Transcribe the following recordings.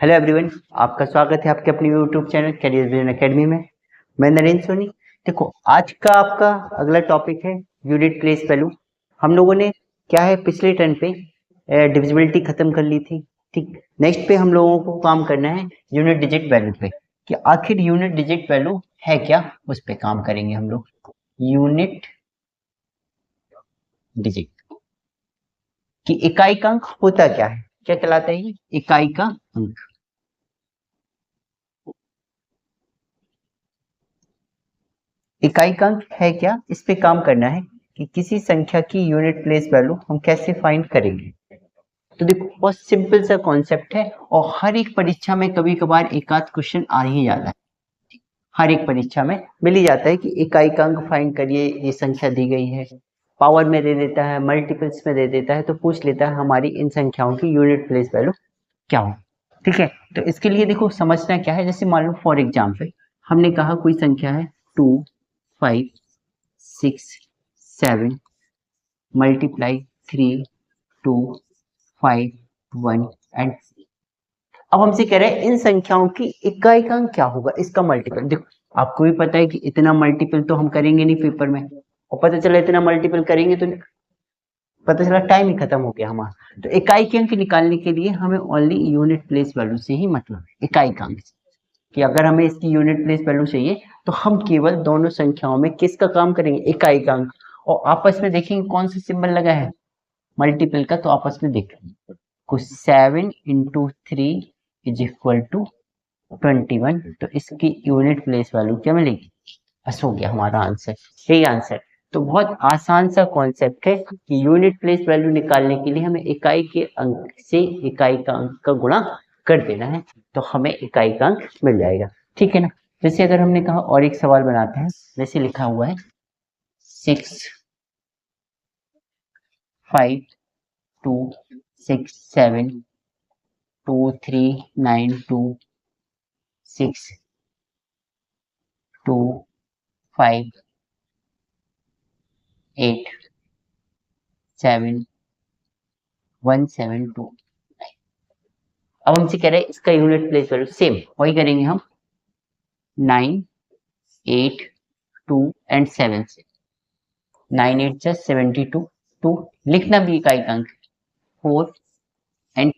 Hello everyone, आपका स्वागत है आपके अपने YouTube channel career vision academy में। मैं नरेंद्र सोनी। देखो, आज का आपका अगला टॉपिक है यूनिट प्लेस वैल्यू। हम लोगों ने क्या है पिछले टर्न पे डिविजिबिलिटी खत्म कर ली थी। ठीक, नेक्स्ट पे हम लोगों को काम करना है यूनिट डिजिट वैल्यू पे कि आखिर यूनिट डिजिट वैल्यू है क्या, उस पे काम करेंगे हम लोग। यूनिट डिजिट की इकाई का अंक होता क्या है, क्या कहलाता है ये इकाई का अंक। इकाई का अंक है क्या, इस पे काम करना है कि किसी संख्या की यूनिट प्लेस वैल्यू हम कैसे फाइंड करेंगे। तो देखो, बहुत सिंपल सा कॉन्सेप्ट है और हर एक परीक्षा में कभी कभार एक आध क्वेश्चन आ ही जाता है। हर एक परीक्षा में मिल ही जाता है कि इकाई का अंक फाइंड करिए, ये संख्या दी गई है, पावर में दे देता है, मल्टीपल्स में दे देता है, तो पूछ लेता है हमारी इन संख्याओं की यूनिट प्लेस वैल्यू क्या हो। ठीक है, तो इसके लिए देखो समझना क्या है। जैसे मान लो फॉर एग्जाम्पल हमने कहा कोई संख्या है 2, 5, 6, 7 मल्टीप्लाई 3, 2, 5, 1 एंड अब हमसे कह रहे हैं इन संख्याओं की इकाई का अंक क्या होगा, इसका मल्टीपल। देखो, आपको भी पता है कि इतना मल्टीपल तो हम करेंगे नहीं पेपर में, और पता चला इतना मल्टीपल करेंगे तो पता चला टाइम ही खत्म हो गया हमारा। तो इकाई के अंक निकालने के लिए हमें ओनली यूनिट प्लेस वैल्यू से ही मतलब है, इकाई का अंक से। कि अगर हमें इसकी यूनिट प्लेस वैल्यू चाहिए तो हम केवल दोनों संख्याओं में किसका काम करेंगे, इकाई का अंक, और आपस में देखेंगे कौन सा सिंबल लगा है मल्टीपल का, तो आपस में देखेंगे कुछ 7 इंटू 3 इज इक्वल टू 21, तो इसकी यूनिट प्लेस वैल्यू क्या मिलेगी, बस हो गया हमारा आंसर, यही आंसर। तो बहुत आसान सा कॉन्सेप्ट है कि यूनिट प्लेस वैल्यू निकालने के लिए हमें इकाई के अंक से इकाई का अंक का गुणा कर देना है, तो हमें इकाई का अंक मिल जाएगा। ठीक है ना। जैसे अगर हमने कहा और एक सवाल बनाते हैं, जैसे लिखा हुआ है 6, 5, 2, 6, 7, 2, 3, 9, 2, 6, 2, 5, 8, 7, 1, 7, 2। अब हमसे कह रहे हैं इसका यूनिट प्लेस वैल्यू सेम वही करेंगे हम 9, 8, 2 एंड 7 से। 9 8 जा 72, 2 लिखना भी इकाई का अंक, 4 एंड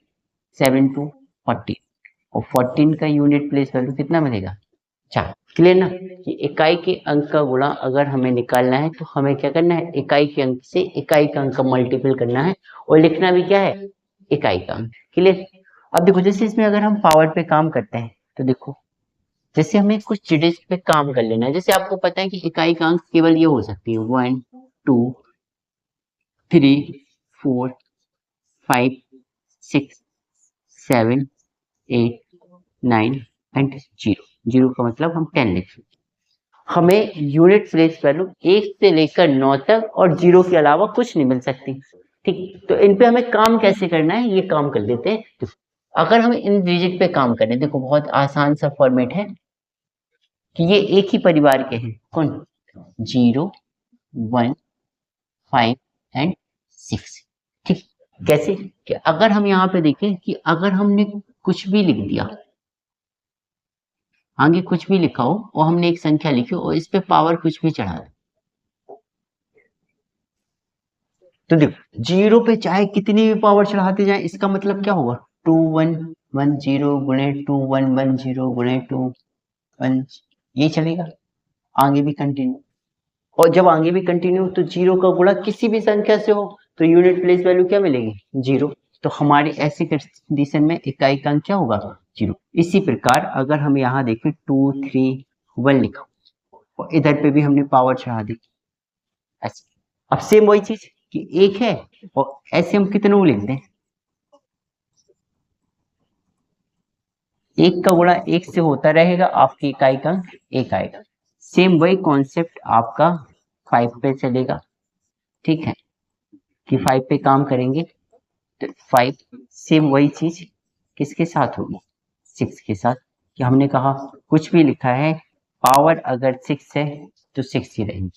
7 2 14, और 14 का यूनिट प्लेस वैल्यू कितना मिलेगा 4। क्लियर ना। कि इकाई के अंक का गुणा अगर हमें निकालना है तो हमें क्या करना है, इकाई के अंक से इकाई का अंक का मल्टीपल करना है, और लिखना भी क्या है इकाई का अंक। क्लियर। अब देखो, जैसे इसमें अगर हम पावर पे काम करते हैं तो देखो, जैसे हमें कुछ डिजिट पे काम कर लेना है। जैसे आपको पता है कि इकाई का अंक केवल ये हो सकती है 1, 2, 3, 4, 5, 6, 7, 8, 9 एंड 0। 0 का मतलब हम 10 लिख सकते हैं। हमें यूनिट प्लेस वैल्यू 1 से लेकर 9 तक और 0 के अलावा कुछ नहीं मिल सकती। ठीक, तो इन पे हमें काम कैसे करना है ये काम कर लेते हैं। तो अगर हम इन डिजिट पे काम करें, देखो बहुत आसान सा फॉर्मेट है कि ये एक ही परिवार के हैं, कौन, 0, 1, 5 एंड 6। ठीक, कैसे कि अगर हम यहाँ पे देखें कि अगर हमने कुछ भी लिख दिया, आगे कुछ भी लिखा हो और हमने एक संख्या लिखी हो और इस पे पावर कुछ भी चढ़ा दे, तो देखो 0 पे चाहे कितनी भी पावर चढ़ाते जाए इसका मतलब क्या होगा 2 1 1 0 गुणे 2 1 1 0 गुणे 2 1, ये चलेगा आगे भी कंटिन्यू। और जब आगे भी कंटिन्यू तो 0 का गुणा किसी भी संख्या से हो तो यूनिट प्लेस वैल्यू क्या मिलेगी 0। तो हमारी ऐसी कंडीशन में इकाई का अंक क्या होगा 0। इसी प्रकार अगर हम यहाँ देखें 2 3 1 लिखा और इधर पे भी हमने पावर चढ़ा दी ऐसे। अब सेम वही चीज कि एक है और ऐसे हम कितनों लिख दें, एक का गुणा एक से होता रहेगा, आपकी इकाई का अंक एक आएगा। सेम वही कॉन्सेप्ट आपका 5 पे चलेगा। ठीक है, कि 5 पे काम करेंगे तो 5 सेम वही चीज किसके साथ होगी 6 के साथ। कि हमने कहा कुछ भी लिखा है पावर अगर 6 है तो 6 ही रहेगी।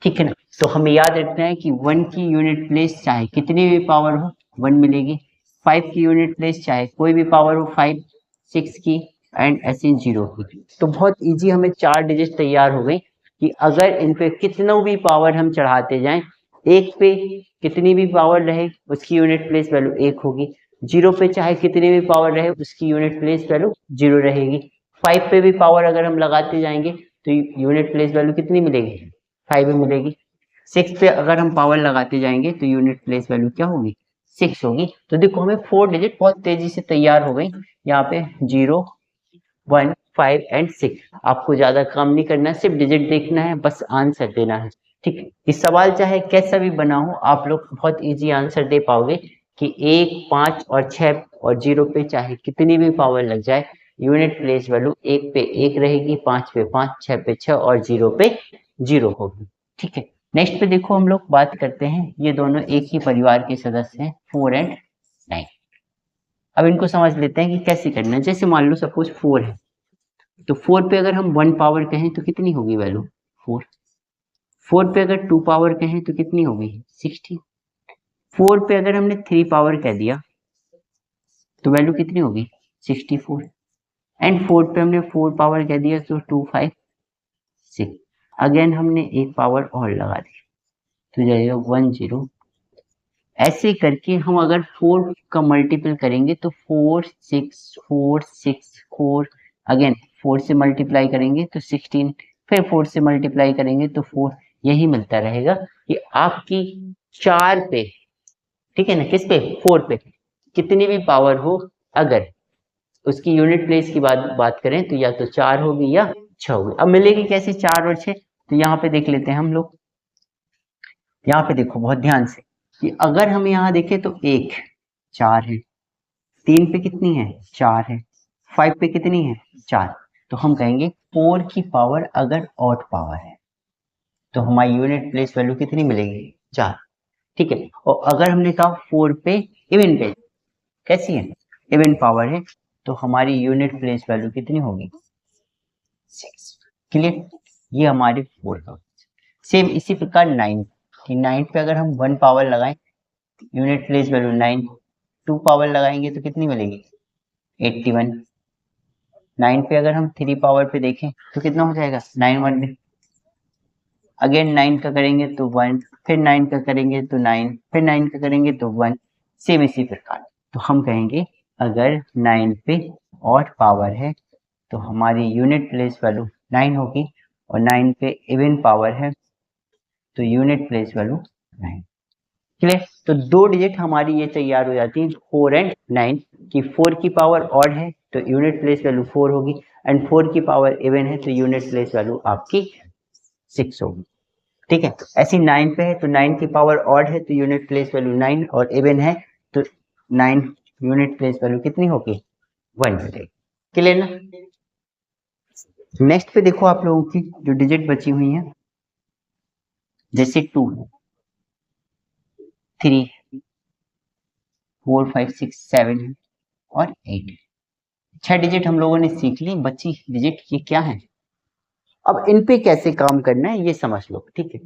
ठीक है ना। तो हमें याद रखना है कि 1 की यूनिट प्लेस चाहे कितनी भी पावर हो 1 मिलेगी, 5 की यूनिट प्लेस चाहे कोई भी पावर हो 5 6 की एंड ऐसे 0 की। तो बहुत इजी हमें 4 डिजिट तैयार हो गई कि अगर इन पे कितना भी पावर हम चढ़ाते जाएं, एक पे कितनी भी पावर रहे उसकी यूनिट प्लेस वैल्यू 1 होगी, 0 पे चाहे कितनी भी पावर रहे उसकी यूनिट प्लेस वैल्यू 0 रहेगी, 5 पे भी पावर अगर हम लगाते जाएंगे तो यूनिट प्लेस वैल्यू कितनी मिलेगी, 5 मिलेगी। 6 पे अगर हम पावर लगाते जाएंगे तो यूनिट प्लेस वैल्यू क्या होगी, 6 होगी। तो देखो हमें 4 डिजिट बहुत तेजी से तैयार हो गई, यहाँ पे 0 1 5 एंड 6। आपको ज्यादा काम नहीं करना, सिर्फ डिजिट देखना है, बस आंसर देना है। ठीक है, इस सवाल चाहे कैसा भी बना हो आप लोग बहुत इजी आंसर दे पाओगे कि 1 5 और 6 और 0 पे चाहे कितनी भी पावर लग जाए, यूनिट प्लेस वैल्यू 1 पे 1 रहेगी, 5 पे 5, 6 पे 6 और 0 पे 0 होगी। ठीक है, नेक्स्ट पे देखो हम लोग बात करते हैं, ये दोनों एक ही परिवार के सदस्य हैं, 4 एंड 9। अब इनको समझ लेते हैं कि कैसे करना है। जैसे मान लो सपोज 4 है, तो 4 पे अगर हम 1 पावर कहें तो कितनी होगी वैल्यू, 4। 4 पे अगर 2 पावर कहें तो कितनी होगी, 60। 4 पे अगर हमने 3 पावर कह दिया तो वैल्यू कितनी होगी, 64। एंड 4 पे हमने 4 पावर कह दिया तो 2 5 6। अगेन हमने एक पावर और लगा दी तो जाएगा 1 0। ऐसे करके हम अगर 4 का मल्टीपल करेंगे तो 4 6 4 6 4, अगेन 4 से मल्टीप्लाई करेंगे तो 16, फिर 4 से मल्टीप्लाई करेंगे तो 4, यही मिलता रहेगा कि आपकी 4 पे, ठीक है ना, किस पे, 4 पे कितनी भी पावर हो, अगर उसकी यूनिट प्लेस की बात करें तो या तो 4 होगी या 6 होगी। अब मिलेगी कैसे 4 और 6, तो यहाँ पे देख लेते हैं हम लोग। यहाँ पे देखो बहुत ध्यान से कि अगर हम यहाँ देखें तो 1 4 है, 3 पे कितनी है, 4 है, 5 पे कितनी है, 4। तो हम कहेंगे 4 की पावर अगर ऑड पावर है तो हमारी यूनिट प्लेस वैल्यू कितनी मिलेगी, 4। ठीक है, और अगर हमने कहा 4 पे इवन पे कैसी है, इवन पावर है, तो हमारी यूनिट प्लेस वैल्यू कितनी होगी, 6। क्लियर, ये हमारे 4 का। सेम इसी प्रकार 9 कि 9 पे अगर हम 1 पावर लगाएं यूनिट प्लेस वैल्यू 9, 2 पावर लगाएंगे तो कितनी मिलेगी, 81। 9 पे अगर हम 3 पावर पे देखें तो कितना हो जाएगा, 9 1 में, अगेन 9 का करेंगे तो 1, फिर 9 का करेंगे तो 9, फिर 9 का करेंगे तो 1। सेम इसी प्रकार तो हम कहेंगे अगर 9 पे ऑड पावर है तो हमारी यूनिट प्लेस वैल्यू 9 होगी, और 9 पे इवन पावर है तो यूनिट प्लेस वैल्यू 9। क्लियर, तो 2 डिजिट हमारी ये तैयार हो जाती है 4 एंड 9 की। 4 की पावर ऑड है तो यूनिट प्लेस वैल्यू 4 होगी, एंड 4 की पावर इवन है तो यूनिट प्लेस वैल्यू आपकी 6 होगी। ठीक है, ऐसी 9 पे है तो 9 की पावर ऑड है तो यूनिट प्लेस वैल्यू 9, और इवन है तो 9 यूनिट प्लेस वैल्यू कितनी होगी, 1 मिलेगी। क्लियर ना। नेक्स्ट पे देखो आप लोगों की जो डिजिट बची हुई है, जैसे 2 3 4 5 6 7 और 8, 6 डिजिट हम लोगों ने सीख ली, बची डिजिट ये क्या है, अब इन पे कैसे काम करना है ये समझ लो। ठीक है,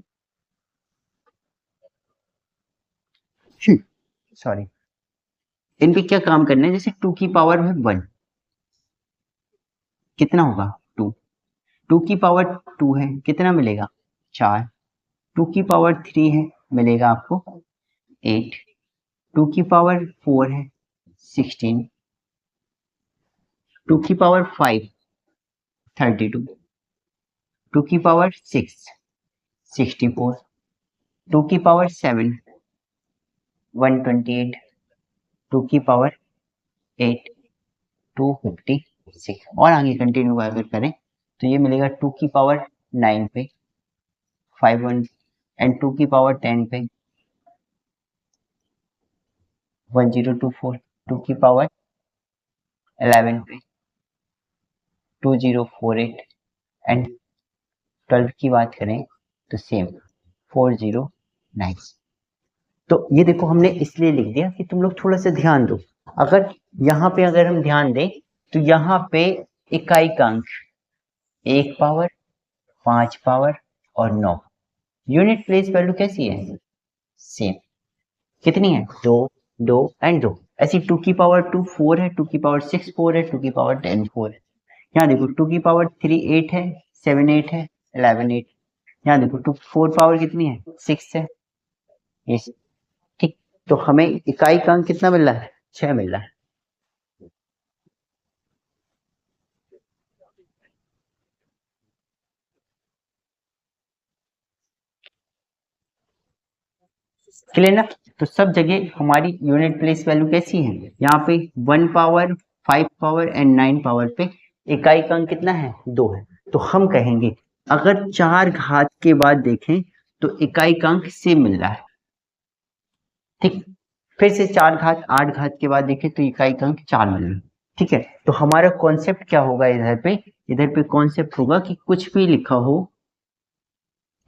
सॉरी, इन पे क्या काम करना है, जैसे 2 की पावर है 1 कितना होगा 2, 2 की पावर 2 है कितना मिलेगा 4, 2 की पावर 3 है मिलेगा आपको 8, 2 की पावर 4 है 16, 2 की पावर 5 32, 2 की पावर 6 64, 2 की पावर 7 128, 2 की पावर 8 256, और आगे कंटिन्यू अगर करें तो ये मिलेगा 2 की पावर 9 पे 51, एंड 2 की पावर 10 पे 1024, 2 की पावर 11 पे 2048, एंड 12 की बात करें तो सेम 409। तो ये देखो हमने इसलिए लिख दिया कि तुम लोग थोड़ा सा ध्यान दो। अगर यहाँ पे अगर हम ध्यान दें तो यहाँ पे इकाई का अंक 1 पावर 5 पावर और 9, यूनिट प्लेस वैल्यू कैसी है, सेम, कितनी है 2 2 एंड 2, ऐसी 2 की पावर 2 4 है, 2 की पावर 6 4 है, 2 की पावर 10 4 है। यहाँ देखो 2 की पावर 3 8 है, 7 8 है, 11 8। यहाँ देखो 4 पावर कितनी है 6 है, ये ठीक। तो हमें इकाई का अंक कितना मिल रहा है 6 मिल रहा है। क्लियर ना। तो सब जगह हमारी यूनिट प्लेस वैल्यू कैसी है, यहाँ पे 1 पावर 5 पावर एंड 9 पावर पे इकाई का अंक कितना है 2 है। तो हम कहेंगे अगर 4 घात के बाद देखें तो इकाई का अंक सेम मिल रहा है, ठीक। फिर से 4 घात 8 घात के बाद देखें तो इकाई का अंक 4 मिल रहा है, ठीक है। तो हमारा कॉन्सेप्ट क्या होगा इधर पे कॉन्सेप्ट होगा कि कुछ भी लिखा हो,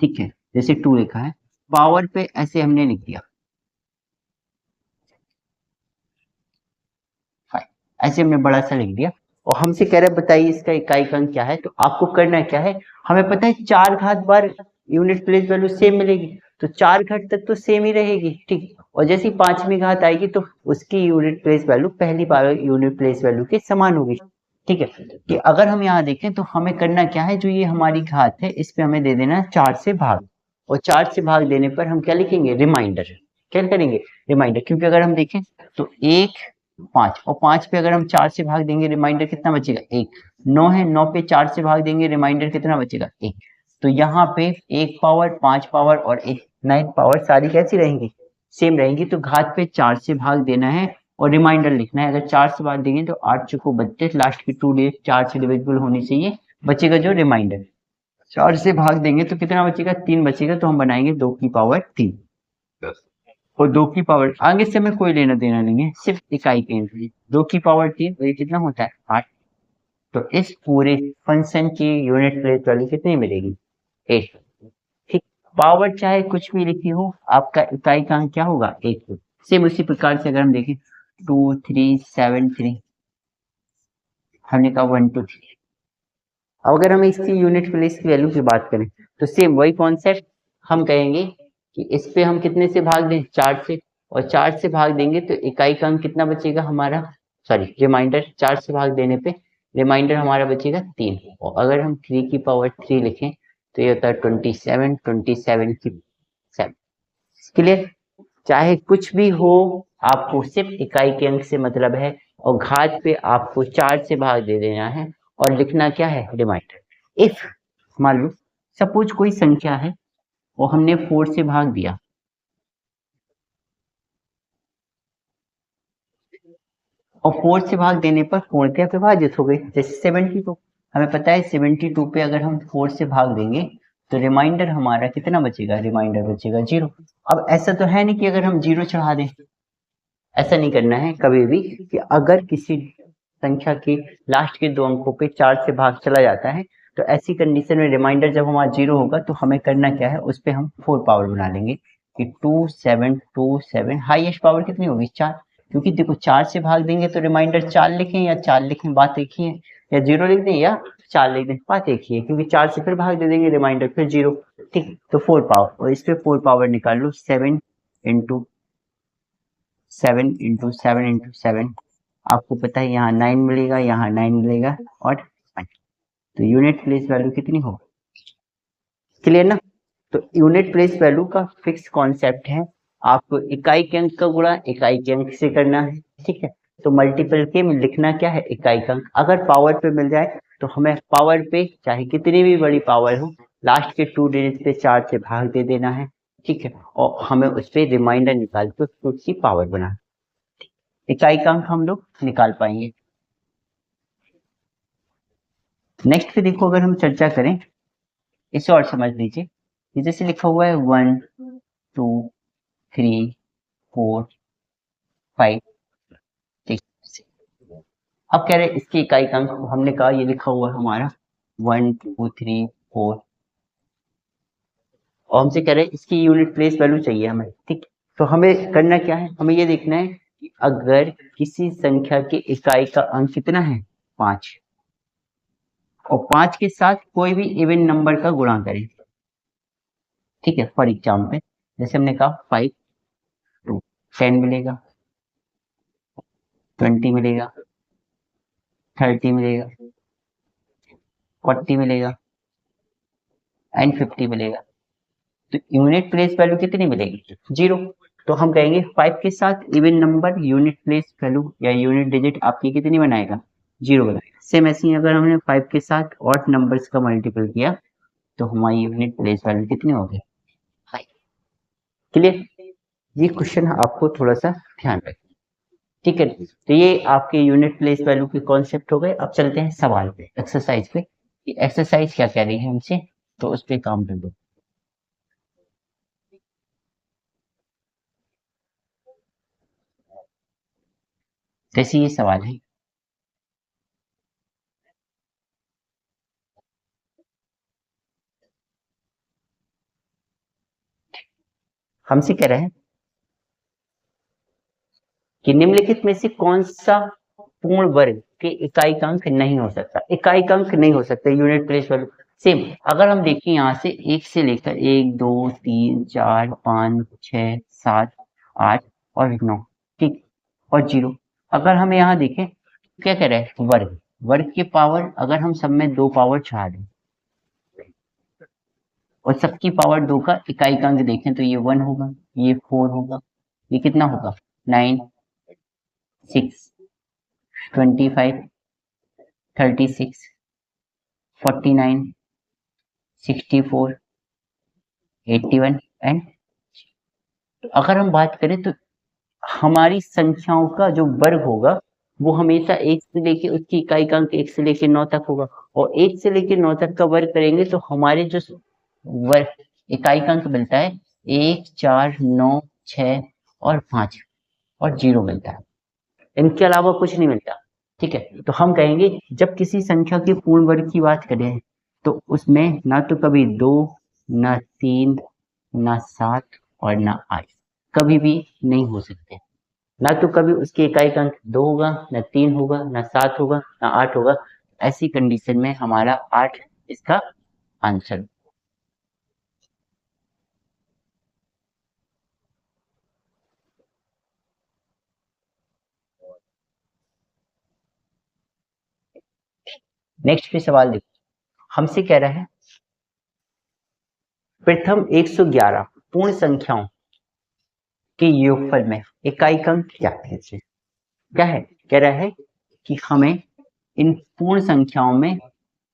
ठीक है, जैसे 2 लिखा है, पावर पे ऐसे हमने लिख दिया 5, ऐसे हमने बड़ा सा लिख दिया और हमसे कह रहा है बताइए इसका इकाई का अंक क्या है। तो आपको करना क्या है, हमें पता है 4 घात बार यूनिट प्लेस वैल्यू सेम मिलेगी, तो 4 घात तक तो सेम ही रहेगी, ठीक। और जैसे ही 5वीं घात आएगी तो उसकी यूनिट प्लेस वैल्यू पहली बार यूनिट प्लेस वैल्यू के समान होगी, ठीक है। कि अगर हम यहाँ देखें तो हमें करना क्या है, जो ये हमारी घात है इस पे हमें दे देना है 4 से भाग, और 4 से भाग देने पर हम क्या लिखेंगे रिमाइंडर, क्या करेंगे रिमाइंडर। क्योंकि अगर हम देखें तो 1 5 और 5 पे अगर हम 4 से भाग देंगे रिमाइंडर कितना बचेगा 1, 9 है 9 पे 4 से भाग देंगे रिमाइंडर कितना बचेगा 1। तो यहाँ पे 1 पावर 5 पावर और 1 9 पावर सारी कैसी रहेंगी सेम रहेंगी। तो घात पे 4 से भाग देना है और रिमाइंडर लिखना है। अगर 4 से भाग देंगे तो 8 चौको 32, लास्ट की 2 डिजिट 4 से डिविजिबल होनी चाहिए, बचेगा जो रिमाइंडर। 4 से भाग देंगे तो कितना बचेगा 3 बचेगा, तो हम बनाएंगे 2 की पावर 3 और 2 की पावर आगे से हमें कोई लेना देना नहीं है, सिर्फ इकाई के लिए 2 की पावर 3 और ये कितना होता है 8। तो इस पूरे फंक्शन की यूनिट प्लेस वैल्यू कितनी मिलेगी 8, ठीक। पावर चाहे कुछ भी लिखी हो, आपका इकाई का अंक क्या होगा 8। सेम उसी प्रकार से अगर हम देखें 2 3 7 3, हमने कहा 1 2 3। अब अगर हम इसकी यूनिट प्लेस की वैल्यू की बात करें तो सेम वही कॉन्सेप्ट, हम कहेंगे कि इस पे हम कितने से भाग दें 4 से, और 4 से भाग देंगे तो इकाई का अंक कितना बचेगा हमारा, सॉरी रिमाइंडर 4 से भाग देने पे रिमाइंडर हमारा बचेगा 3। और अगर हम 3 की पावर 3 लिखें तो ये होता है 27, 27 की 7। क्लियर। चाहे कुछ भी हो, आपको सिर्फ इकाई के अंक से मतलब है, और घात पे आपको 4 से भाग दे देना है और लिखना क्या है रिमाइंडर। इफ मान लो सपोज कोई संख्या है और हमने 4 से भाग दिया, और 4 से भाग देने पर पूर्णतः विभाजित हो गई, जैसे 72। हमें पता है 72 पे अगर हम 4 से भाग देंगे तो रिमाइंडर हमारा कितना बचेगा, रिमाइंडर बचेगा 0। अब ऐसा तो है नहीं कि अगर हम 0 चढ़ा दें, ऐसा नहीं करना है कभी भी, कि अगर किसी संख्या के लास्ट के 2 अंकों पे 4 से भाग चला जाता है तो ऐसी कंडीशन में रिमाइंडर जब हमारा 0 होगा तो हमें करना क्या है, उस पर हम 4 पावर बना लेंगे कि 2 7 2 7, हाईएस्ट पावर कितनी होगी 4। क्योंकि देखो 4 से भाग देंगे तो रिमाइंडर 4 लिखें या 4 लिखें बात एक ही है, या 0 लिख दें या 4 लिख दें बात एक ही है, क्योंकि 4 से फिर भाग दे देंगे रिमाइंडर फिर 0, ठीक। तो 4 पावर, और इस पे 4 पावर निकाल लो, 7 इंटू 7 आपको पता है यहाँ 9 मिलेगा, यहाँ 9 मिलेगा और 1। तो यूनिट प्लेस वैल्यू कितनी हो, क्लियर ना। तो यूनिट प्लेस वैल्यू का फिक्स कॉन्सेप्ट है, आपको इकाई के अंक का गुणा इकाई के अंक से करना है, ठीक है। तो मल्टीपल के में लिखना क्या है इकाई का अंक। अगर पावर पे मिल जाए तो हमें पावर पे चाहे कितनी भी बड़ी पावर हो, लास्ट के 2 डिजिट पे 4 से भाग दे देना है, ठीक है। और हमें उस पर रिमाइंडर निकाल के उसकी पावर बनाना, इकाई का अंक हम लोग निकाल पाएंगे। नेक्स्ट पे देखो, अगर हम चर्चा करें इसे और समझ लीजिए, ये जैसे लिखा हुआ है 1 2 3 4 5 6। अब कह रहे हैं इसकी इकाई का अंक, हमने कहा ये लिखा हुआ है हमारा 1 2 3 4, और हमसे कह रहे हैं इसकी यूनिट प्लेस वैल्यू चाहिए हमें, ठीक। तो हमें करना क्या है, हमें ये देखना है कि अगर किसी संख्या की इकाई का अंक कितना है 5, और 5 के साथ कोई भी इवन नंबर का गुणा करें, ठीक है। फॉर एग्जाम्पल जैसे हमने कहा 5 2 10 मिलेगा, 20 मिलेगा, 30 मिलेगा, 40 मिलेगा एंड 50 मिलेगा। तो यूनिट प्लेस वैल्यू कितनी मिलेगी? 0। तो हम कहेंगे 5 के साथ even number unit place value या यूनिट डिजिट आपकी कितनी बनाएगा? 0 बनाएगा। सेम ऐसे ही अगर हमने 5 के साथ ऑड नंबर्स का मल्टीपल किया तो हमारी यूनिट प्लेस वैल्यू कितनी होगी? 5। क्लियर? ये क्वेश्चन आपको थोड़ा सा ध्यान रखें, ठीक है। तो ये आपके यूनिट प्लेस वैल्यू के कॉन्सेप्ट हो गए। अब चलते हैं सवाल पे, एक्सरसाइज पे। एक्सरसाइज क्या कह रही है हमसे, तो उस पर काम कर दो। जैसे ये सवाल है, हमसे कह रहे हैं कि निम्नलिखित में से कौन सा पूर्ण वर्ग के इकाईकांक नहीं हो सकता? इकाईकांक नहीं हो सकता यूनिट प्लेस वैल्यू। सेम अगर हम देखें यहाँ से 1 से लेकर 1 2 3 4 5 6 7 8 और 9, ठीक, और 0। अगर हम यहाँ देखें क्या कह रहे हैं? वर्ग। वर्ग के पावर अगर हम सब में 2 पावर चढ़ा दें और सबकी पावर 2 का इकाईकांक देखें तो ये 1 होगा, ये 4 होगा, ये कितना होगा? 9 6 25 36 49 64 81 एंड। अगर हम बात करें तो हमारी संख्याओं का जो वर्ग होगा वो हमेशा 1 से लेके उसकी इकाईकांक 1 से लेके 9 तक होगा, और 1 से लेके 9 तक का वर्ग करेंगे तो हमारे जो वर्ग इकाईकांक मिलता है 1 4 9 6 और 5 और 0 मिलता है। इनके अलावा कुछ नहीं मिलता, ठीक है। तो हम कहेंगे जब किसी संख्या के पूर्ण वर्ग की बात करें तो उसमें ना तो कभी 2, ना 3, ना 7 और ना 8 कभी भी नहीं हो सकते। ना तो कभी उसके इकाईकांक 2 होगा, ना 3 होगा, ना 7 होगा, ना 8 होगा। ऐसी कंडीशन में हमारा 8 इसका आंसर। नेक्स्ट पे सवाल देखो, हमसे कह रहा है प्रथम 111 पूर्ण संख्याओं के योगफल में इकाईकांक क्या कीजिए? क्या है? कह रहा है कि हमें इन पूर्ण संख्याओं में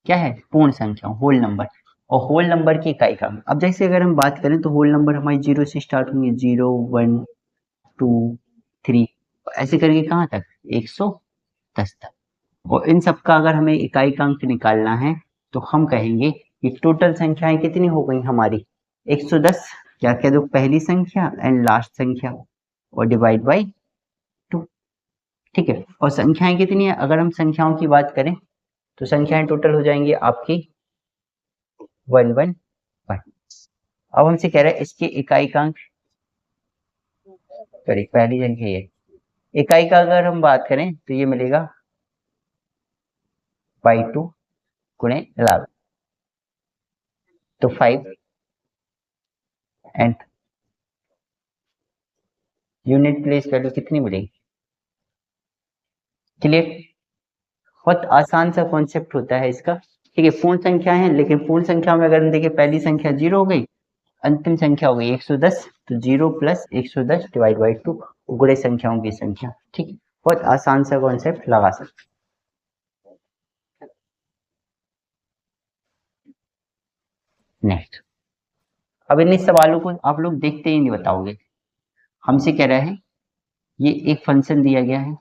क्या है? पूर्ण संख्या होल नंबर, और होल नंबर की इकाईकांक। अब जैसे अगर हम बात करें तो होल नंबर हमारी 0 से स्टार्ट होंगे, 0 1 2 3 ऐसे करके कहाँ तक? 110 तक। और इन सब का अगर हमें इकाईकांक निकालना है तो हम कहेंगे कि टोटल संख्याएं कितनी हो गई हमारी? 110, क्या कह दो, पहली संख्या एंड लास्ट संख्या, और डिवाइड बाई 2, ठीक है। और संख्याएं कितनी है? अगर हम संख्याओं की बात करें तो संख्याएं टोटल हो जाएंगी आपकी 111। अब हमसे कह रहा है इसके इकाईकांक, सॉरी पहली संख्या ये, इकाई का अगर हम बात करें तो ये मिलेगा बाई 2 गुणे 11, तो 5 एंड यूनिट प्लेस वैल्यू कितनी मिलेगी? क्लियर? बहुत आसान सा कॉन्सेप्ट होता है इसका, ठीक है। पूर्ण संख्या है, लेकिन पूर्ण संख्या में अगर हम देखें पहली संख्या 0 हो गई, अंतिम संख्या हो गई 110, तो 0 प्लस 110 डिवाइड बाई 2 गुणे संख्याओं की संख्या, ठीक है। बहुत आसान सा कॉन्सेप्ट लगा सकते। नेक्स्ट, अब इन सवालों को आप लोग देखते ही नहीं बताओगे। हमसे कह रहा है ये एक फंक्शन दिया गया है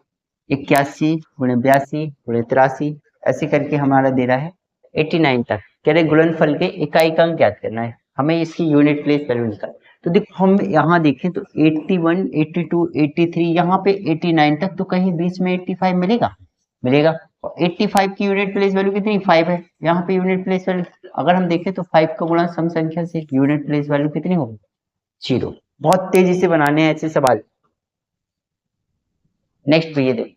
81 गुणे 82 गुणे 83 ऐसे करके हमारा दे रहा है 89 तक। कह रहे गुणनफल के इकाईकांक ज्ञात करना है, हमें इसकी यूनिट प्लेस वैल्यू निकाल। तो देखो हम यहाँ देखें तो 81 82 83 यहाँ पे 89 तक, तो कहीं बीच में 85 मिलेगा? मिलेगा। और 85 की यूनिट प्लेस वैल्यू कितनी? 5 है। यहाँ पे यूनिट प्लेस वैल्यू अगर हम देखें तो 5 का गुणा सम संख्या से यूनिट प्लेस वैल्यू कितनी होगी? 0। बहुत तेजी से बनाने हैं ऐसे सवाल। नेक्स्ट पे ये देखो,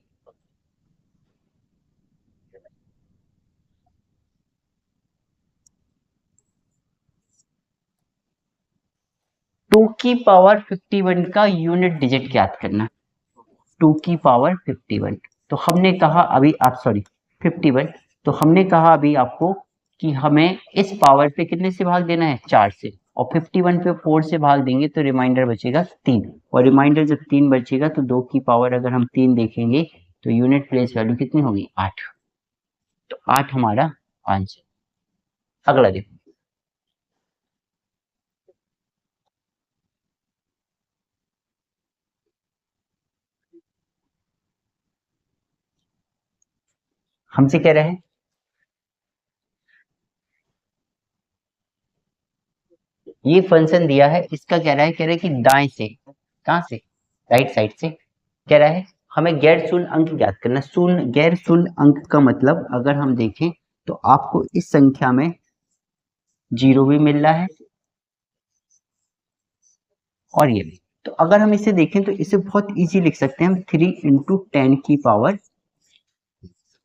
2 की पावर 51 का यूनिट डिजिट ज्ञात करना। 2 की पावर 51। तो हमने कहा अभी आप सॉरी 51, तो हमने कहा अभी आपको कि हमें इस पावर पे कितने से भाग देना है, 4 से, और 51 पे 4 से भाग देंगे तो रिमाइंडर बचेगा 3, और रिमाइंडर जब 3 बचेगा तो 2 की पावर अगर हम 3 देखेंगे तो यूनिट प्लेस वैल्यू कितनी होगी, 8। तो 8 हमारा आंसर। अगला देखो, हमसे कह रहा है ये फंक्शन दिया है, इसका कह रहा है कि दाएं से, कहां से, राइट साइड से, कह रहा है हमें गैर शून्य अंक ज्ञात करना। शून्य, गैर शून्य अंक का मतलब अगर हम देखें तो आपको इस संख्या में जीरो भी मिल रहा है और ये भी। तो अगर हम इसे देखें तो इसे बहुत इजी लिख सकते हैं हम, 3 इंटू 10 की पावर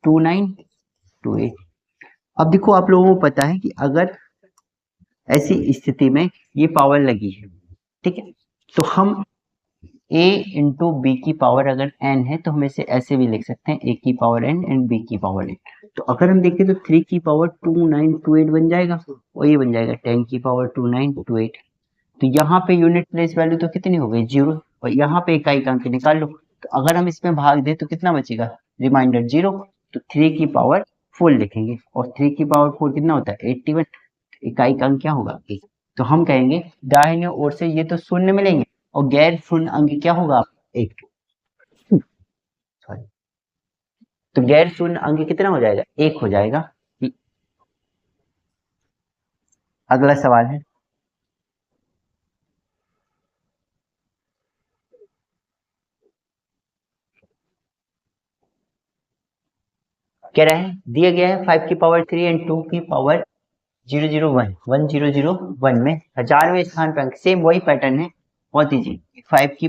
2928। अब देखो आप लोगों को पता है कि अगर ऐसी स्थिति में ये पावर लगी है, ठीक है, तो हम a इंटू बी की पावर अगर n है तो हम इसे ऐसे भी लिख सकते हैं, a की पावर n एंड b की पावर n। तो अगर हम देखें तो 3 की पावर 2928 बन जाएगा, और ये बन जाएगा 10 की पावर 2928। तो यहाँ पे यूनिट प्लेस वैल्यू तो कितनी हो गई, 0, और यहाँ पे इकाई अंक निकाल लो। तो अगर हम इसमें भाग दें तो कितना बचेगा, रिमाइंडर 0। तो 3 की पावर 4 लिखेंगे, और 3 की पावर 4 कितना होता है, 81। इकाई का अंक क्या होगा, 1। तो हम कहेंगे दाहिने ओर से ये तो शून्य मिलेंगे, और गैर शून्य अंक क्या होगा, 1। सॉरी, तो गैर शून्य अंक कितना हो जाएगा, 1 हो जाएगा। अगला सवाल है, कह रहा है दिया गया है 5 की पावर 3 एंड 2 की पावर 1001 में 1000वें स्थान पर अंक, सेम वही पैटर्न है, बहुत इजी। 5 की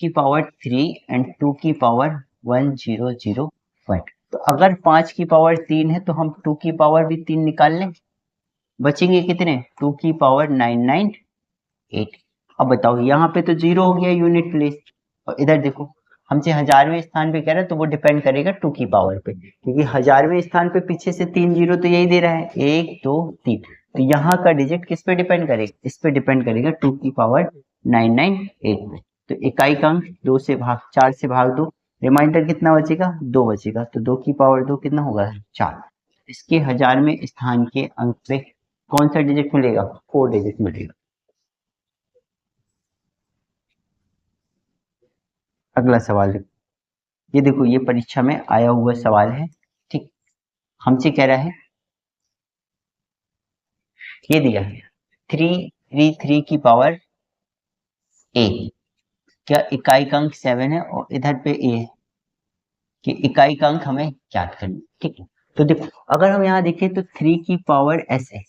पावर 3 एंड 2 की पावर 1001। तो अगर 5 की पावर 3 है तो हम 2 की पावर भी 3 निकाल लें, बचेंगे कितने, 2 की पावर 998। अब बताओ यहाँ पे तो 0 हो गया यूनिट प्लेस, और इधर देखो हमसे 1000वें स्थान पे कह रहा है, तो वो डिपेंड करेगा 2 की पावर पे, क्योंकि 1000वें स्थान पे पीछे से 3 जीरो तो यही दे रहा है, 1 2 3। तो यहाँ का डिजिट किस पे डिपेंड करेगा, इस पे डिपेंड करेगा 2 की पावर 998 पे। तो इकाई का अंक 2 से भाग 4 से भाग दो, रिमाइंडर कितना बचेगा, 2 बचेगा। तो 2 की पावर 2 कितना होगा, 4। इसके 1000वें स्थान के अंक पे कौन सा डिजिट मिलेगा, 4 डिजिट मिलेगा। अगला सवाल देखो, ये देखो ये परीक्षा में आया हुआ सवाल है, ठीक। हमसे कह रहा है ये दिया है 3 की पावर a, क्या इकाई का अंक 7 है, और इधर पे a है कि इकाई का अंक हमें ज्ञात करना, ठीक है। तो देखो अगर हम यहाँ देखें तो 3 की पावर s है,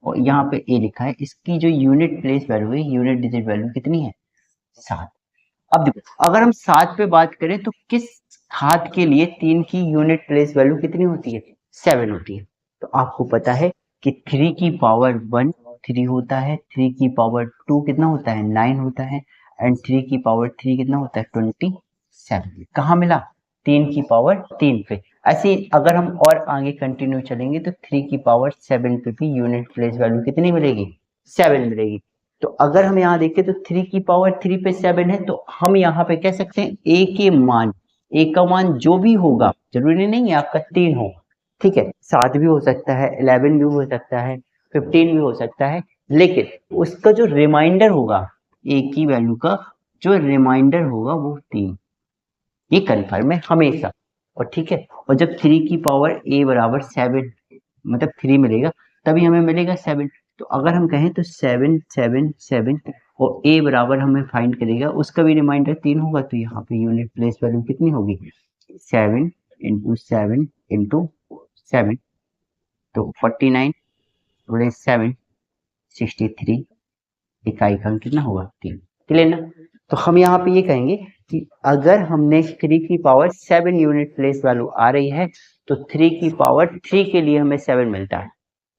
और यहाँ पे a लिखा है, इसकी जो यूनिट प्लेस वैल्यू है, यूनिट डिजिट वैल्यू कितनी है, 7। अब देखो अगर हम 7 पे बात करें तो किस घात के लिए 3 की यूनिट प्लेस वैल्यू कितनी होती है, 7 होती है। तो आपको पता है कि 3 की पावर 1 3 होता है, 3 की पावर 2 कितना होता है, 9 होता है, एंड 3 की पावर 3 कितना होता है, 27। कहाँ मिला, 3 की पावर 3 पे। ऐसे अगर हम और आगे कंटिन्यू चलेंगे तो 3 की पावर 7 पे भी यूनिट प्लेस वैल्यू कितनी मिलेगी, 7 मिलेगी। तो अगर हम यहाँ देखें तो 3 की पावर 3 पे 7 है, तो हम यहाँ पे कह सकते हैं a के मान, a का मान जो भी होगा, जरूरी नहीं है आपका 3 हो, ठीक है, 7 भी हो सकता है, 11 भी हो सकता है, 15 भी हो सकता है, लेकिन उसका जो रिमाइंडर होगा, a की वैल्यू का जो रिमाइंडर होगा वो 3, ये कन्फर्म है हमेशा। और ठीक है, और जब 3 की पावर a बराबर 7 मतलब 3 मिलेगा, तभी हमें मिलेगा 7। तो अगर हम कहें तो 7 7 7 और a बराबर हमें फाइंड करेगा, उसका भी रिमाइंडर 3 होगा, तो यहाँ पे यूनिट प्लेस वैल्यू कितनी होगी, 7 इंटू 7 इंटू 7, तो 49 प्लस 7 63, इकाई का अंक कितना होगा, 3। क्लियर ना। तो हम यहाँ पे ये कहेंगे कि अगर हमने 3 की पावर 7 यूनिट प्लेस वैल्यू आ रही है, तो 3 की पावर 3 के लिए हमें 7 मिलता है,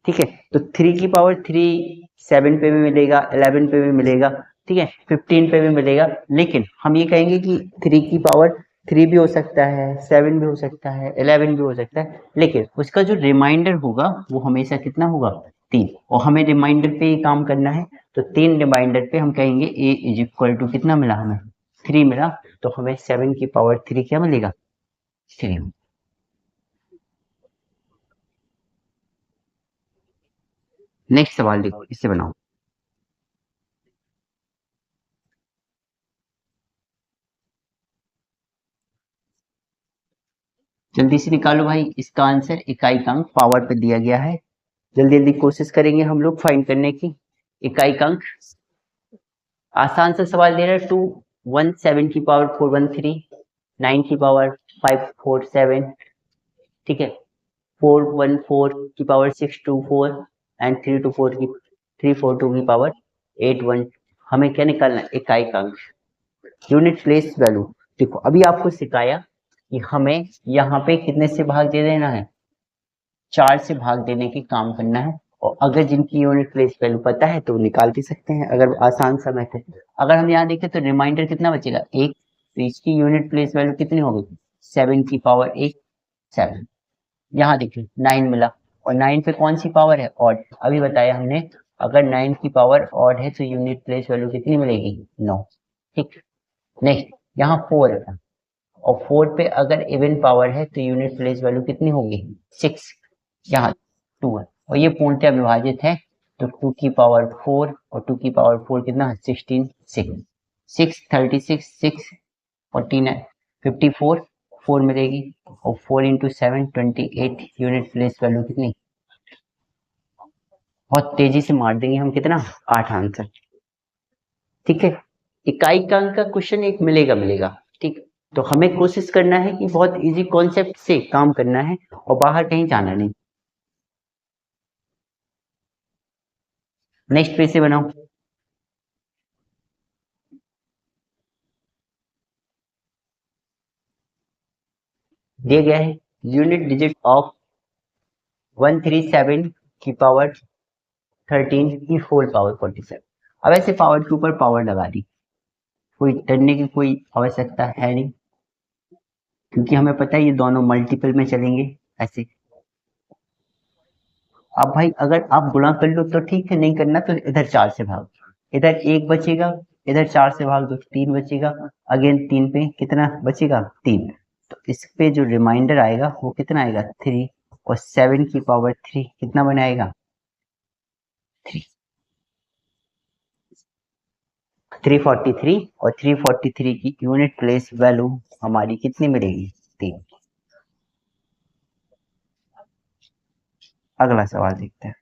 ठीक है। तो 3 की पावर 3 7 पे भी मिलेगा, 11 पे भी मिलेगा, ठीक है, 15 पे भी मिलेगा, लेकिन हम ये कहेंगे कि 3 की पावर 3 भी हो सकता है, 7 भी हो सकता है, 11 भी हो सकता है, लेकिन उसका जो रिमाइंडर होगा वो हमेशा कितना होगा, 3। और हमें रिमाइंडर पे ही काम करना है, तो 3 रिमाइंडर पे हम कहेंगे a इज इक्वल टू कितना मिला हमें, 3 मिला, तो हमें 7 की पावर 3 क्या मिलेगा, 3। नेक्स्ट सवाल देखो, इससे बनाओ, जल्दी से निकालो भाई, इसका आंसर इकाई का अंक पावर पे दिया गया है। जल्दी जल्दी कोशिश करेंगे हम लोग फाइंड करने की। इकाई का अंक, आसान सा सवाल दे रहा है, 217 की पावर 413, 9 की पावर 547, ठीक है, 414 की पावर 624 एंड 324 की पावर 81। हमें क्या निकालना है, इकाई का अंक, यूनिट प्लेस वैल्यू। देखो अभी आपको सिखाया कि हमें यहाँ पे कितने से भाग दे देना है, 4 से भाग देने की काम करना है। और अगर जिनकी यूनिट प्लेस वैल्यू पता है तो निकाल भी सकते हैं, अगर आसान सा मेथड। अगर हम यहाँ देखें तो रिमाइंडर कितना बचेगा, 1, तो इसकी यूनिट प्लेस वैल्यू कितनी होगी, 7 की पावर 1, 7। यहाँ देखिए 9 मिला, और 9 पे कौन सी पावर है, ऑड। अभी बताया हमने, अगर 9 की पावर ऑड है तो यूनिट प्लेस वैल्यू कितनी मिलेगी, 9। ठीक, नेक्स्ट यहाँ 4 है, और 4 पे अगर इवन पावर है तो यूनिट प्लेस वैल्यू कितनी होगी, 6। यहाँ 2 है, और ये पूर्णतः विभाजित है, तो 2 की पावर 4 और 2 की पावर 4 कितना है, 16, 6, 6 36, 6 49, 54, 4 मिलेगी, और 4 इंटू 7 28, यूनिट प्लेस वैल्यू कितनी, बहुत तेजी से मार देंगे हम, कितना, 8 आंसर। ठीक है, इकाई का अंक का क्वेश्चन एक मिलेगा मिलेगा, ठीक। तो हमें कोशिश करना है कि बहुत इजी कॉन्सेप्ट से काम करना है, और बाहर कहीं जाना नहीं। नेक्स्ट पेज से बनाओ, दिया गया है यूनिट डिजिट ऑफ 137 की पावर 13 की होल पावर 47। अब ऐसे पावर के ऊपर पावर लगा दी, कोई डरने की कोई आवश्यकता है नहीं, क्योंकि हमें पता है ये दोनों मल्टीपल में चलेंगे ऐसे। अब भाई अगर आप गुणा कर लो तो ठीक है, नहीं करना तो इधर 4 से भाग, इधर 1 बचेगा, इधर 4 से भाग दो, 3 बचेगा, अगेन 3 पे कितना बचेगा, 3। तो इस पे जो रिमाइंडर आएगा वो कितना आएगा, 3, और 7 की पावर 3 कितना बनाएगा, 3, 343, और 343 की यूनिट प्लेस वैल्यू हमारी कितनी मिलेगी, 3। अगला सवाल देखते हैं,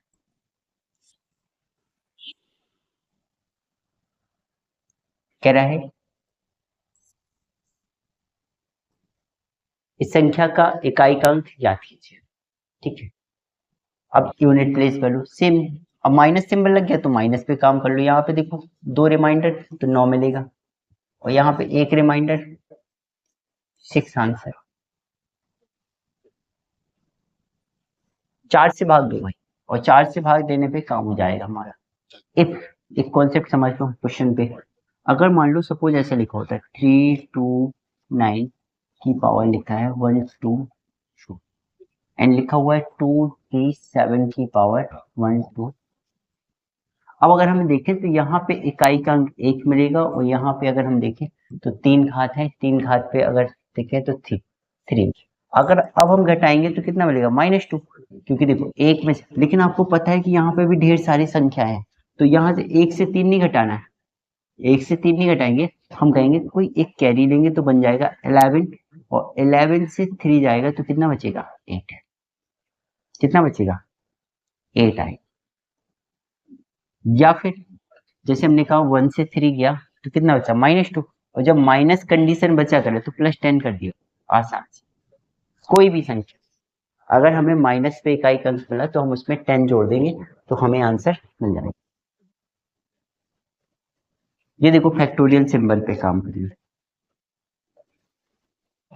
कह रहा है इस संख्या का इकाई का अंक ज्ञात कीजिए। ठीक है, अब यूनिट प्लेस वैल्यू सेम, अब माइनस सिंबल लग गया तो माइनस पे काम कर लो। यहाँ पे देखो 2 रिमाइंडर तो 9 मिलेगा, और यहाँ पे 1 रिमाइंडर 6 आंसर। 4 से भाग दो भाई, और 4 से भाग देने पे काम हो जाएगा हमारा। इफ, एक कॉन्सेप्ट समझ लो क्वेश्चन पे, अगर मान लो सपोज ऐसे लिखा होता है 329 की पावर लिखा है 12 एंड लिखा हुआ है 237 की पावर 12। अब अगर हम देखें तो यहाँ पे इकाई का अंक 1 मिलेगा, और यहाँ पे अगर हम देखें तो 3 घात है, 3 घात पे अगर देखें तो 3। अगर अब हम घटाएंगे तो कितना मिलेगा, -2, क्योंकि देखो एक में से, लेकिन आपको पता है कि यहाँ पे भी ढेर सारी संख्या है, तो यहाँ से 1 से 3 नहीं घटाना है, 1 से 3 नहीं घटाएंगे, हम कहेंगे कोई एक कैरी लेंगे तो बन जाएगा 11, और 11 से 3 जाएगा तो कितना बचेगा, 8। कितना बचेगा, 8 आए। या फिर जैसे हमने कहा 1 से 3 गया तो कितना बचा, -2, और जब माइनस कंडीशन बचा करे तो +10 कर दिया, आसान से। कोई भी संख्या अगर हमें माइनस पे इकाई का अंक मिला तो हम उसमें 10 जोड़ देंगे तो हमें आंसर मिल जाएगा। ये देखो फैक्टोरियल सिंबल पे काम करिए,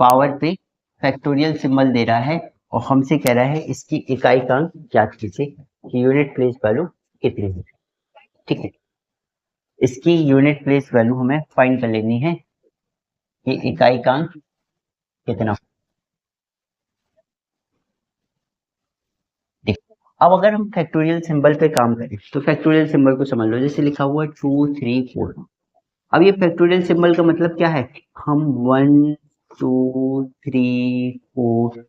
पावर पे फैक्टोरियल सिंबल दे रहा है, और हमसे कह रहा है इसकी इकाई का अंक ज्ञात कीजिए कि यूनिट प्लेस वैल्यू कितनी है। ठीक है, इसकी यूनिट प्लेस वैल्यू हमें फाइंड कर लेनी है कि इकाइकांक कितना। देखो अब अगर हम फैक्टोरियल सिंबल पे काम करें तो फैक्टोरियल सिंबल को समझ लो, जैसे लिखा हुआ है 2 3 4। अब ये फैक्टोरियल सिंबल का मतलब क्या है, हम 1 2 3 4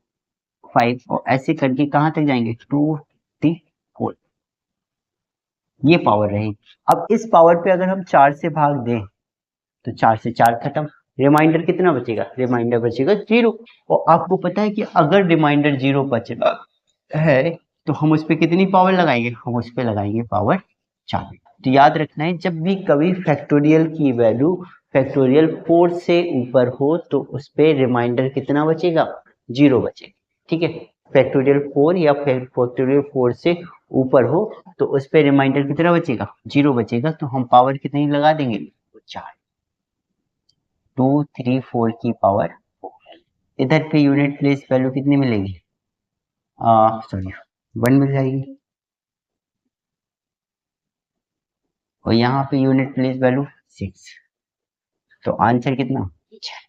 5 और ऐसे करके कहाँ तक जाएंगे, 2 3 4, ये पावर रहेगी। अब इस पावर पे अगर हम 4 से भाग दें तो 4 से 4 खत्म, रिमाइंडर कितना बचेगा, रिमाइंडर बचेगा 0। और आपको पता है कि अगर रिमाइंडर 0 बचेगा है तो हम उस पर कितनी पावर लगाएंगे, हम उस पर लगाएंगे पावर 4। तो याद रखना है जब भी कभी फैक्टोरियल की वैल्यू फैक्टोरियल 4 से ऊपर हो तो उस पर रिमाइंडर कितना बचेगा, 0 बचेगा। ठीक है, फैक्टोरियल 4 या फैक्टोरियल 4 से ऊपर हो तो उस पर रिमाइंडर कितना बचेगा, 0 बचेगा। तो हम पावर कितनी लगा देंगे, 4, 2 3 4 की पावर 4। इधर पे यूनिट प्लेस वैल्यू कितनी मिलेगी, सॉरी 1 मिल जाएगी। और यहाँ पे यूनिट प्लेस वैल्यू 6, तो आंसर कितना, 6।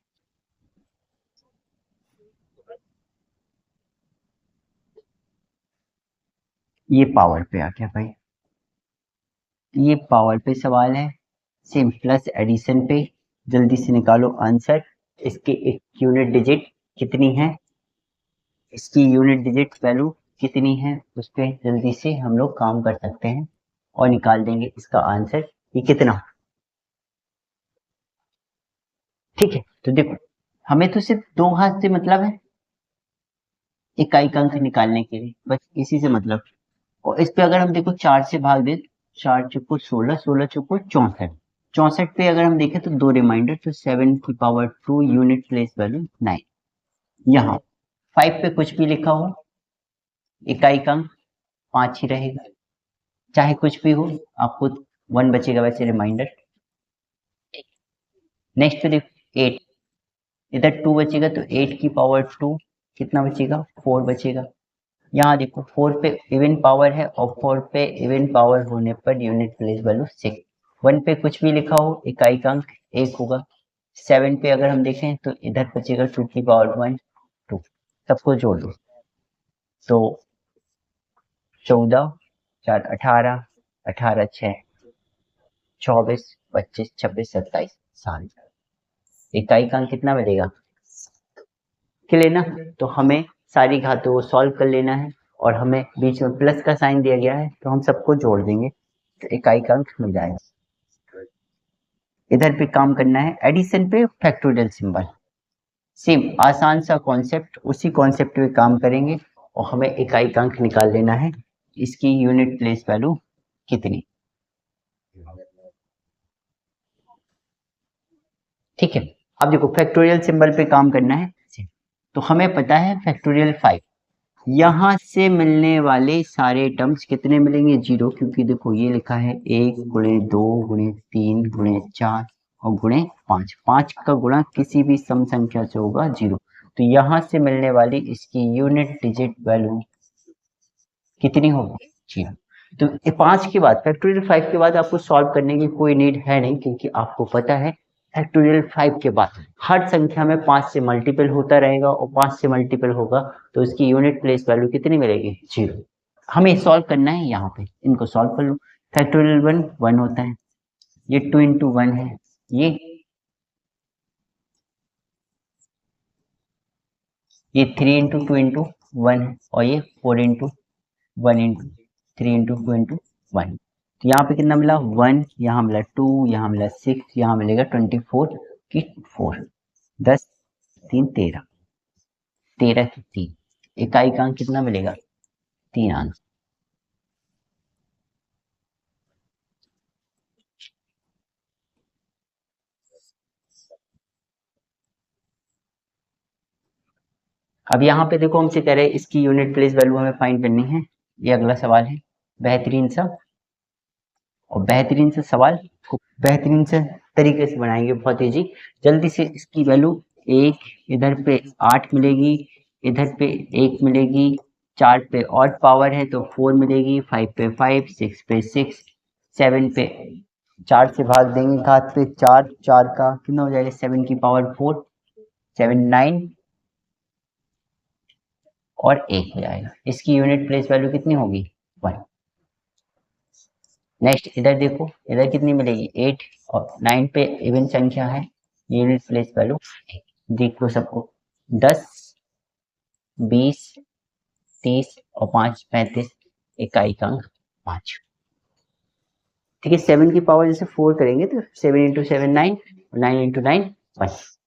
ये पावर पे आ गया भाई, ये पावर पे सवाल है। सेम प्लस एडिशन पे जल्दी से निकालो आंसर। इसकी एक यूनिट डिजिट कितनी है, इसकी यूनिट डिजिट वैल्यू कितनी है, उस पर जल्दी से हम लोग काम कर सकते हैं और निकाल देंगे इसका आंसर ये कितना। ठीक है, तो देखो हमें तो सिर्फ 2 हाथ से मतलब है इकाई अंक निकालने के लिए, बस इसी से मतलब। और इस पे अगर हम देखो 4 से भाग दे, 4 चुको 16, 16 चुको 64, 64 पे अगर हम देखें तो 2 रिमाइंडर, तो 7 की पावर 2 यूनिट प्लेस वैल्यू 9। यहाँ 5 पे कुछ भी लिखा हो इकाई अंक 5 ही रहेगा, चाहे कुछ भी हो आपको 1 बचेगा वैसे रिमाइंडर। नेक्स्ट पे देखो 8, इधर 2 बचेगा तो 8 की पावर 2 कितना बचेगा, 4 बचेगा। यहाँ देखो 4 पे इवन पावर है और 4 पे इवन पावर होने पर यूनिट प्लेस वैल्यू 6। 1 पे कुछ भी लिखा हो इकाई का अंक 1 होगा। 7 पे अगर हम देखें तो इधर बचेगा 2 की पावर 1 2, सबको जोड़ लो तो 14 4 18 18 6 24 25 26 27 7, इकाई का अंक कितना मिलेगा के लेना। तो हमें सारी घातों को सॉल्व कर लेना है और हमें बीच में प्लस का साइन दिया गया है तो हम सबको जोड़ देंगे तो इकाई का अंक मिल जाएगा। इधर पे काम करना है एडिशन पे फैक्टोरियल सिंबल, सेम आसान सा कॉन्सेप्ट, उसी कॉन्सेप्ट पे काम करेंगे और हमें इकाई का अंक निकाल लेना है, इसकी यूनिट प्लेस वैल्यू कितनी। ठीक है, अब देखो फैक्टोरियल सिंबल पे काम करना है। तो हमें पता है फैक्टोरियल 5, यहाँ से मिलने वाले सारे टर्म्स कितने मिलेंगे, 0, क्योंकि देखो ये लिखा है 1 गुणे 2 गुणे 3 गुणे 4 और गुणे 5, 5 का गुणा किसी भी सम संख्या से होगा 0। तो यहाँ से मिलने वाली इसकी यूनिट डिजिट वैल्यू कितनी होगी, 0। तो 5 के बाद फैक्टोरियल 5 के बाद आपको सॉल्व करने की कोई नीड है नहीं, क्योंकि आपको पता है फैक्टोरियल 5 के बाद हर संख्या में 5 से मल्टीपल होता रहेगा और 5 से मल्टीपल होगा तो इसकी यूनिट प्लेस वैल्यू कितनी मिलेगी, 0। हमें सॉल्व करना है, यहाँ पे इनको सॉल्व कर लो। फैक्टोरियल 1 1 होता है, ये 2 इंटू 1 है, ये 3 इंटू 2 इंटू 1 है और ये 4 इंटू 1 इंटू 3 इंटू 2 इंटू 1। तो यहाँ पे कितना मिला 1, यहाँ मिला 2, यहाँ मिला 6, यहाँ मिलेगा 24 की 4, 10 3 13, 13 की 3, इकाई का अंक कितना मिलेगा, 3 अंक। अब यहाँ पे देखो हमसे कह रहे हैं इसकी यूनिट प्लेस वैल्यू हमें फाइंड करनी है, ये अगला सवाल है। बेहतरीन सा और बेहतरीन से सवाल को बेहतरीन से तरीके से बनाएंगे, बहुत ईजी। जल्दी से इसकी वैल्यू 1, इधर पे 8 मिलेगी, इधर पे 1 मिलेगी, 4 पे ऑड पावर है तो 4 मिलेगी, 5 पे 5, 6 पे 6, 7 पे 4 से भाग देंगे घात पे 4, 4 का कितना हो जाएगा 7 की पावर 4, 7 9 और 1 हो जाएगा। इसकी यूनिट प्लेस वैल्यू कितनी होगी 1। नेक्स्ट इधर देखो, इधर कितनी मिलेगी 8 और 9 पे इवन संख्या है, यूनिट प्लेस वैल्यू देखो सबको 10 20 30 और 5 35, इकाई का अंक 5। ठीक है, 7 की पावर जैसे 4 करेंगे तो 7 इंटू 7 9, 9 इंटू 9 1।